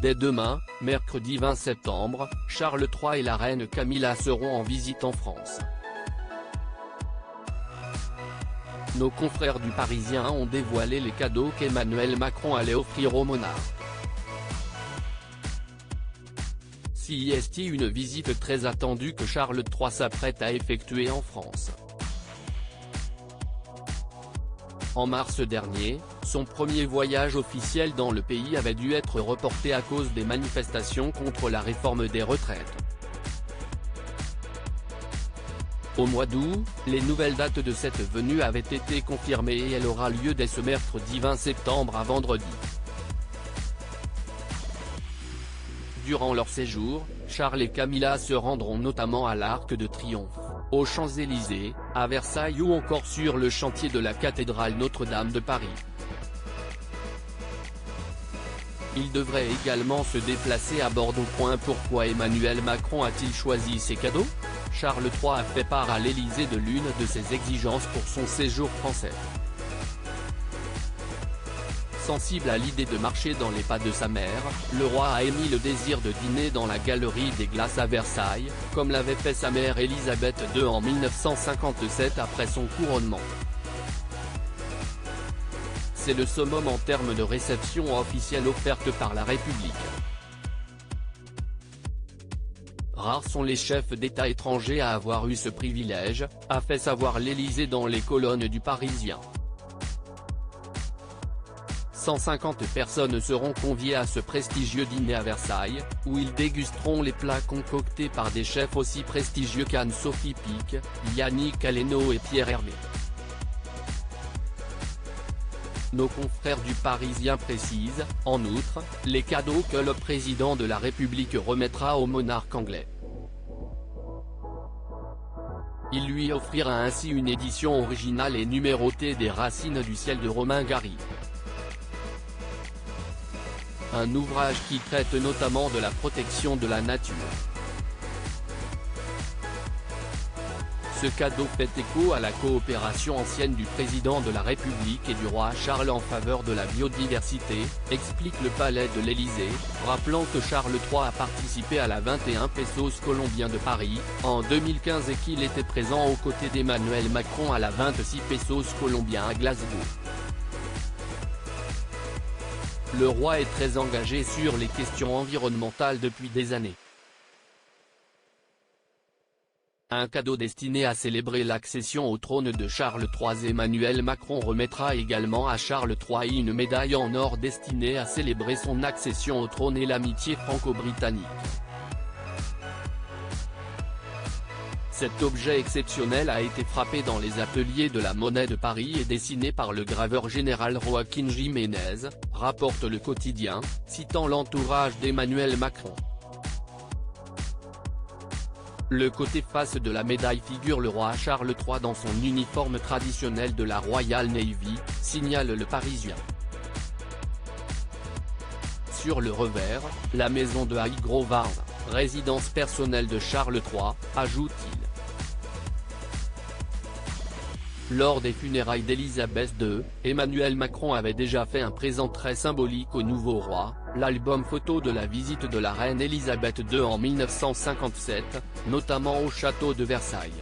Dès demain, mercredi 20 septembre, Charles III et la reine Camilla seront en visite en France. Nos confrères du Parisien ont dévoilé les cadeaux qu'Emmanuel Macron allait offrir au monarque. C'est une visite très attendue que Charles III s'apprête à effectuer en France. En mars dernier, son premier voyage officiel dans le pays avait dû être reporté à cause des manifestations contre la réforme des retraites. Au mois d'août, les nouvelles dates de cette venue avaient été confirmées et elle aura lieu dès ce mercredi 20 septembre à vendredi. Durant leur séjour, Charles et Camilla se rendront notamment à l'Arc de Triomphe, aux Champs-Élysées, à Versailles ou encore sur le chantier de la cathédrale Notre-Dame de Paris. Ils devraient également se déplacer à Bordeaux. Pourquoi Emmanuel Macron a-t-il choisi ces cadeaux? Charles III a fait part à l'Élysée de l'une de ses exigences pour son séjour français. Sensible à l'idée de marcher dans les pas de sa mère, le roi a émis le désir de dîner dans la Galerie des Glaces à Versailles, comme l'avait fait sa mère Élisabeth II en 1957 après son couronnement. C'est le summum en termes de réception officielle offerte par la République. Rares sont les chefs d'État étrangers à avoir eu ce privilège, a fait savoir l'Élysée dans les colonnes du Parisien. 150 personnes seront conviées à ce prestigieux dîner à Versailles, où ils dégusteront les plats concoctés par des chefs aussi prestigieux qu'Anne-Sophie Pic, Yannick Aleno et Pierre Hermé. Nos confrères du Parisien précisent, en outre, les cadeaux que le président de la République remettra au monarque anglais. Il lui offrira ainsi une édition originale et numérotée des Racines du ciel de Romain Gary. Un ouvrage qui traite notamment de la protection de la nature. Ce cadeau fait écho à la coopération ancienne du président de la République et du roi Charles en faveur de la biodiversité, explique le palais de l'Élysée, rappelant que Charles III a participé à la 21 Pesos colombiens de Paris, en 2015 et qu'il était présent aux côtés d'Emmanuel Macron à la 26 Pesos colombiens à Glasgow. Le roi est très engagé sur les questions environnementales depuis des années. Un cadeau destiné à célébrer l'accession au trône de Charles III. Emmanuel Macron remettra également à Charles III une médaille en or destinée à célébrer son accession au trône et l'amitié franco-britannique. Cet objet exceptionnel a été frappé dans les ateliers de la Monnaie de Paris et dessiné par le graveur général Joaquín Jiménez, rapporte le quotidien, citant l'entourage d'Emmanuel Macron. Le côté face de la médaille figure le roi Charles III dans son uniforme traditionnel de la Royal Navy, signale le Parisien. Sur le revers, la maison de Highgrove, résidence personnelle de Charles III, ajoute-t-il. Lors des funérailles d'Élisabeth II, Emmanuel Macron avait déjà fait un présent très symbolique au nouveau roi, l'album photo de la visite de la reine Élisabeth II en 1957, notamment au château de Versailles.